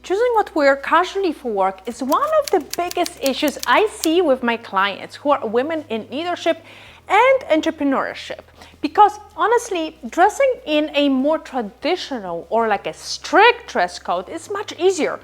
Choosing what to wear casually for work is one of the biggest issues I see with my clients who are women in leadership and entrepreneurship. Because honestly, dressing in a more traditional or like a strict dress code is much easier.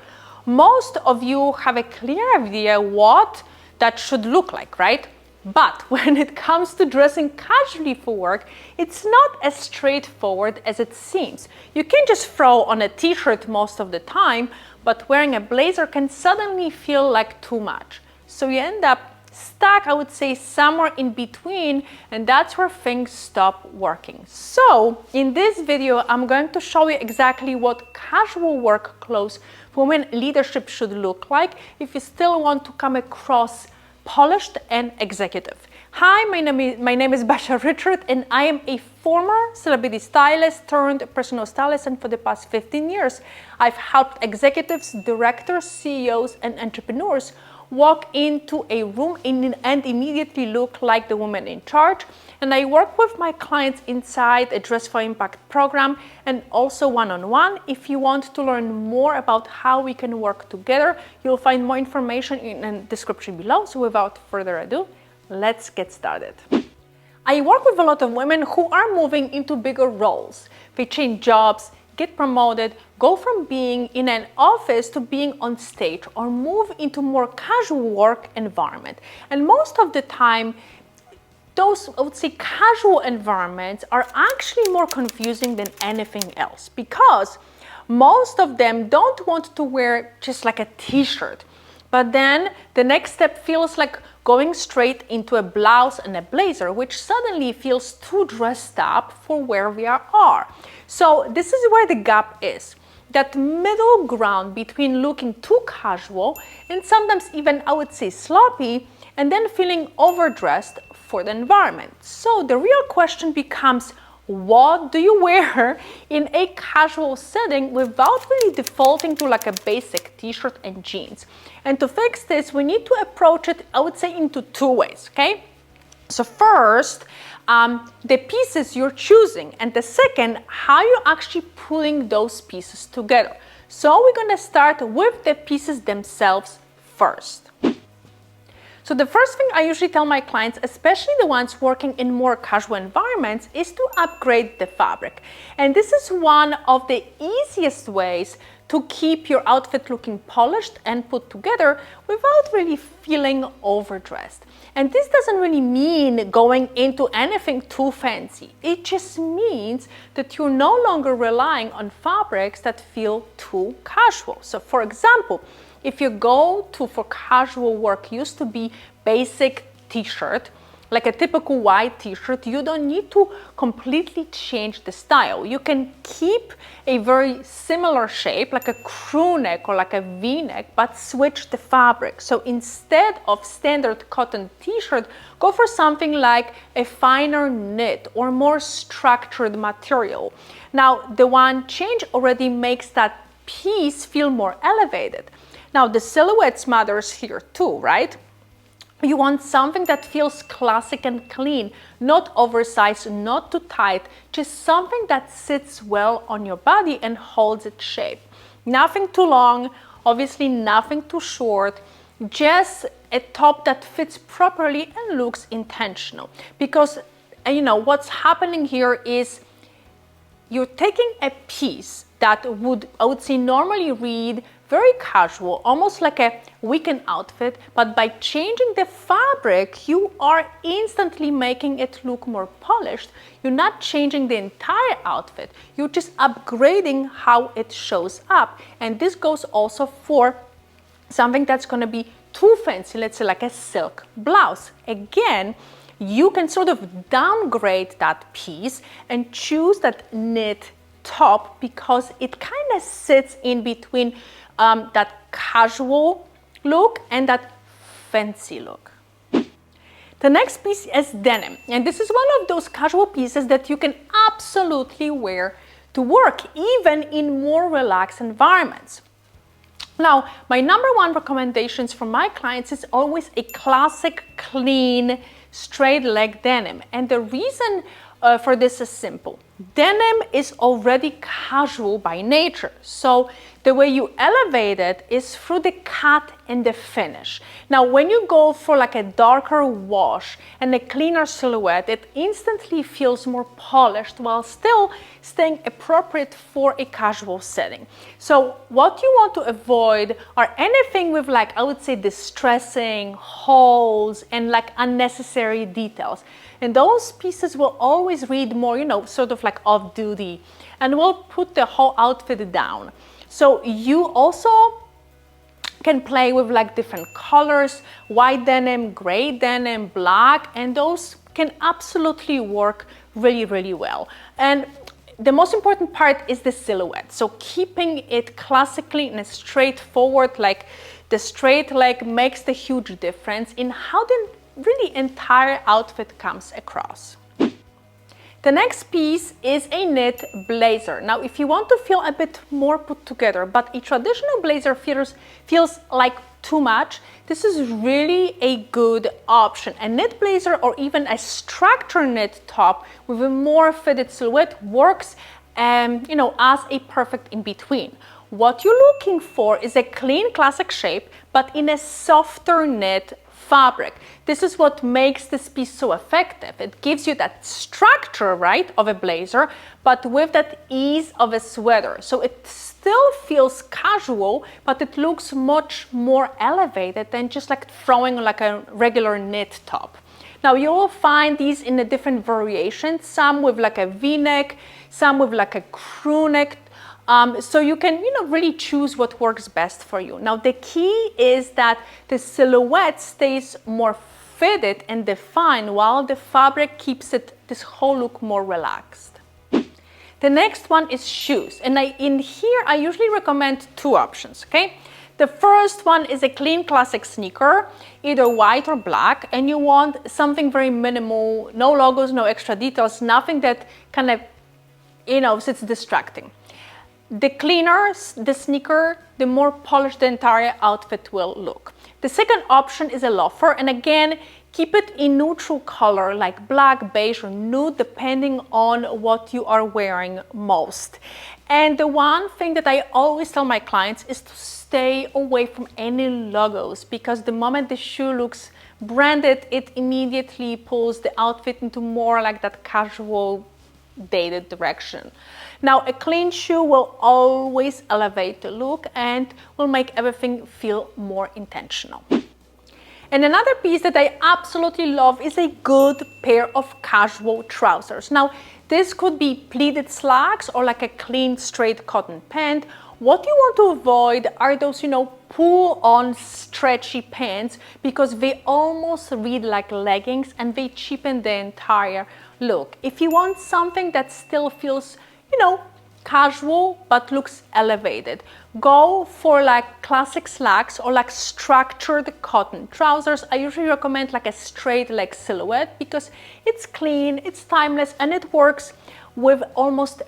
Most of you have a clear idea what that should look like, right? But when it comes to dressing casually for work, it's not as straightforward as it seems. You can just throw on a t-shirt most of the time, but wearing a blazer can suddenly feel like too much. So you end up stuck, I would say, somewhere in between, and that's where things stop working. So in this video, I'm going to show you exactly what casual work clothes for women leadership should look like if you still want to come across polished and executive. Hi, my name is Basia Richard, and I am a former celebrity stylist turned personal stylist, and for the past 15 years, I've helped executives, directors, CEOs, and entrepreneurs walk into a room and immediately look like the woman in charge. And I work with my clients inside a Dress for Impact program and also one-on-one. If you want to learn more about how we can work together, you'll find more information in the description below. So without further ado, let's get started. I work with a lot of women who are moving into bigger roles. They change jobs, get promoted, go from being in an office to being on stage, or move into more casual work environment. And most of the time, those, I would say, casual environments are actually more confusing than anything else, because most of them don't want to wear just like a t-shirt. But then the next step feels like going straight into a blouse and a blazer, which suddenly feels too dressed up for where we are. So this is where the gap is. That middle ground between looking too casual and sometimes even, I would say, sloppy, and then feeling overdressed for the environment. So the real question becomes, what do you wear in a casual setting without really defaulting to like a basic t-shirt and jeans? And to fix this, we need to approach it, I would say, into two ways, okay? So first, the pieces you're choosing, and the second, how you're actually putting those pieces together. So we're gonna start with the pieces themselves first. So the first thing I usually tell my clients, especially the ones working in more casual environments, is to upgrade the fabric. And this is one of the easiest ways to keep your outfit looking polished and put together without really feeling overdressed. And this doesn't really mean going into anything too fancy. It just means that you're no longer relying on fabrics that feel too casual. So for example, if your go-to for casual work used to be basic t-shirt, like a typical white t-shirt, you don't need to completely change the style. You can keep a very similar shape, like a crew neck or like a v-neck, but switch the fabric. So instead of standard cotton t-shirt, go for something like a finer knit or more structured material. Now, the one change already makes that piece feel more elevated. Now, the silhouettes matters here too, right? You want something that feels classic and clean, not oversized, not too tight, just something that sits well on your body and holds its shape. Nothing too long, obviously nothing too short, just a top that fits properly and looks intentional. Because, you know, what's happening here is you're taking a piece that would, I would say, normally read very casual, almost like a weekend outfit, but by changing the fabric, you are instantly making it look more polished. You're not changing the entire outfit, you're just upgrading how it shows up. And this goes also for something that's gonna be too fancy, let's say like a silk blouse. Again, you can sort of downgrade that piece and choose that knit top because it kind of sits in between that casual look and that fancy look. The next piece is denim, and this is one of those casual pieces that you can absolutely wear to work, even in more relaxed environments. Now, my number one recommendations for my clients is always a classic, clean, straight leg denim. And the reason for this is simple. Denim is already casual by nature, so the way you elevate it is through the cut and the finish. Now, when you go for like a darker wash and a cleaner silhouette, it instantly feels more polished while still staying appropriate for a casual setting. So what you want to avoid are anything with, like, I would say, distressing, holes, and like unnecessary details. And those pieces will always read more, sort of like off-duty, and will put the whole outfit down. So you also can play with like different colors, white denim, gray denim, black, and those can absolutely work really, really well. And the most important part is the silhouette. So keeping it classically and straightforward, like the straight leg, makes the huge difference in how the really entire outfit comes across. The next piece is a knit blazer. Now, if you want to feel a bit more put together, but a traditional blazer feels like too much, this is really a good option. A knit blazer or even a structured knit top with a more fitted silhouette works as a perfect in-between. What you're looking for is a clean classic shape, but in a softer knit fabric. This is what makes this piece so effective. It gives you that structure, right, of a blazer, but with that ease of a sweater. So it still feels casual, but it looks much more elevated than just like throwing like a regular knit top. Now you will find these in a different variations, some with like a V-neck, some with like a crew neck. So you can, really choose what works best for you. Now, the key is that the silhouette stays more fitted and defined while the fabric keeps this whole look more relaxed. The next one is shoes. And in here, I usually recommend two options, okay? The first one is a clean classic sneaker, either white or black, and you want something very minimal, no logos, no extra details, nothing that kind of, sits distracting. The cleaner the sneaker, the more polished the entire outfit will look. The second option is a loafer, and again, keep it in neutral color like black, beige, or nude, depending on what you are wearing most. And the one thing that I always tell my clients is to stay away from any logos, because the moment the shoe looks branded, it immediately pulls the outfit into more like that casual, dated direction. Now, a clean shoe will always elevate the look and will make everything feel more intentional. And another piece that I absolutely love is a good pair of casual trousers. Now, this could be pleated slacks or like a clean straight cotton pant. What you want to avoid are those, pull-on stretchy pants, because they almost read like leggings and they cheapen the entire look. If you want something that still feels casual but looks elevated, go for like classic slacks or like structured cotton trousers. I usually recommend like a straight leg silhouette because it's clean, it's timeless, and it works with almost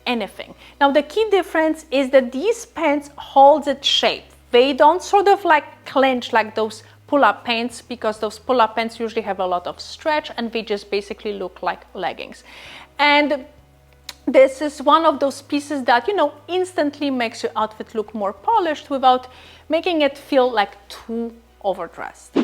anything. Now, the key difference is that these pants hold its shape. They don't sort of like clench like those pull-up pants, because those pull-up pants usually have a lot of stretch and they just basically look like leggings. And this is one of those pieces that, instantly makes your outfit look more polished without making it feel like too overdressed.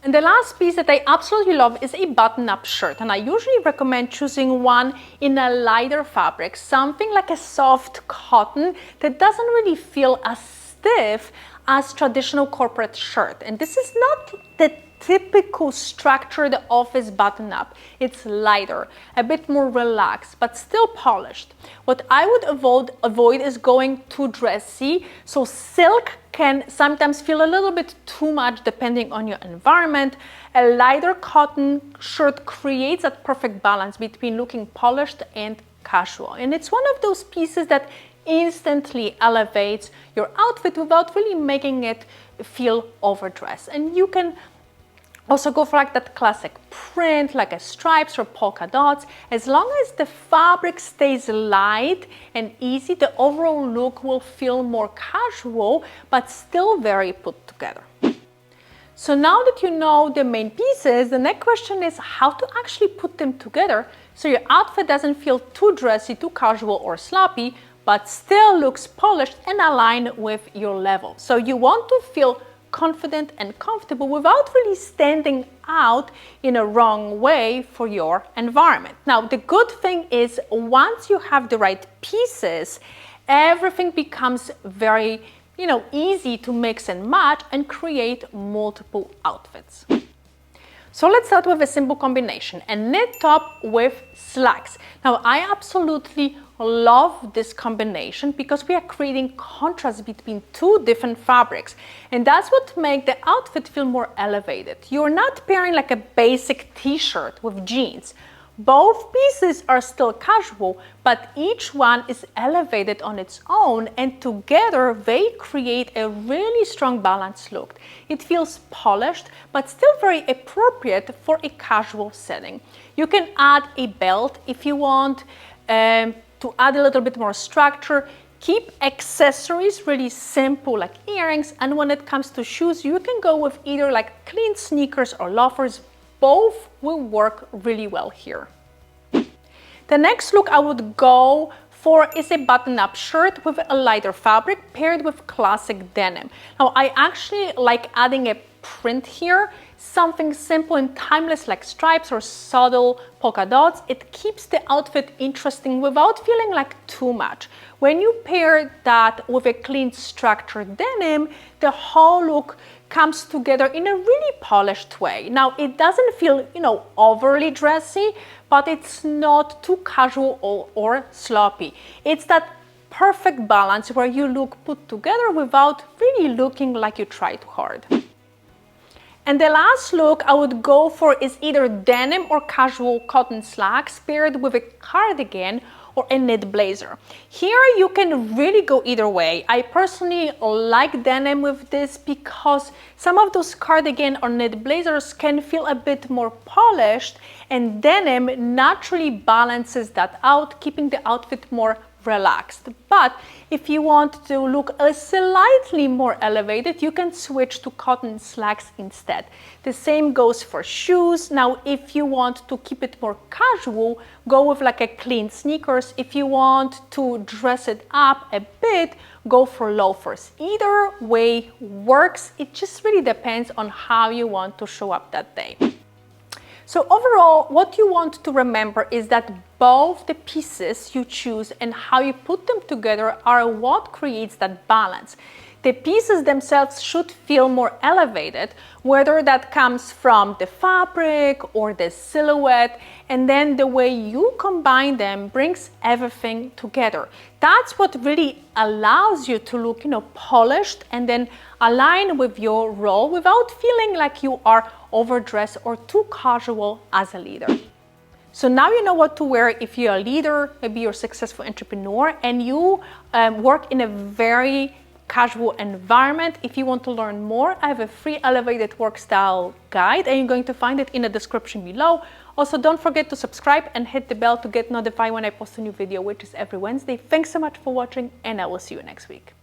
And the last piece that I absolutely love is a button-up shirt. And I usually recommend choosing one in a lighter fabric, something like a soft cotton that doesn't really feel as stiff as traditional corporate shirt. And this is not the typical structured office button-up. It's lighter, a bit more relaxed, but still polished. What I would avoid is going too dressy. So silk can sometimes feel a little bit too much depending on your environment. A lighter cotton shirt creates that perfect balance between looking polished and casual. And it's one of those pieces that instantly elevates your outfit without really making it feel overdressed. And you can also go for like that classic print, like a stripes or polka dots. As long as the fabric stays light and easy, the overall look will feel more casual, but still very put together. So now that you know the main pieces, the next question is how to actually put them together so your outfit doesn't feel too dressy, too casual or sloppy, but still looks polished and aligned with your level. So you want to feel confident and comfortable without really standing out in a wrong way for your environment. Now, the good thing is once you have the right pieces, everything becomes very, easy to mix and match and create multiple outfits. So let's start with a simple combination, a knit top with slacks. Now, I absolutely love this combination because we are creating contrast between two different fabrics, and that's what makes the outfit feel more elevated. You're not pairing like a basic t-shirt with jeans. Both pieces are still casual, but each one is elevated on its own, and together they create a really strong balanced look. It feels polished, but still very appropriate for a casual setting. You can add a belt if you want to add a little bit more structure. Keep accessories really simple like earrings, and when it comes to shoes, you can go with either like clean sneakers or loafers. Both will work really well here. The next look I would go for is a button-up shirt with a lighter fabric paired with classic denim. Now, I actually like adding a print here, something simple and timeless like stripes or subtle polka dots. It keeps the outfit interesting without feeling like too much. When you pair that with a clean structured denim, the whole look comes together in a really polished way. Now, it doesn't feel, overly dressy, but it's not too casual or sloppy. It's that perfect balance where you look put together without really looking like you tried too hard. And the last look I would go for is either denim or casual cotton slacks paired with a cardigan or a knit blazer. Here you can really go either way. I personally like denim with this because some of those cardigan or knit blazers can feel a bit more polished, and denim naturally balances that out, keeping the outfit more relaxed. But if you want to look slightly more elevated, you can switch to cotton slacks instead. The same goes for shoes. Now, if you want to keep it more casual, go with like a clean sneakers. If you want to dress it up a bit, go for loafers. Either way works. It just really depends on how you want to show up that day. So overall, what you want to remember is that both the pieces you choose and how you put them together are what creates that balance. The pieces themselves should feel more elevated, whether that comes from the fabric or the silhouette, and then the way you combine them brings everything together. That's what really allows you to look, polished and then align with your role without feeling like you are overdressed or too casual as a leader. So now you know what to wear if you're a leader, maybe you're a successful entrepreneur, and you work in a very casual environment. If you want to learn more, I have a free elevated work style guide, and you're going to find it in the description below. Also, don't forget to subscribe and hit the bell to get notified when I post a new video, which is every Wednesday. Thanks so much for watching, and I will see you next week.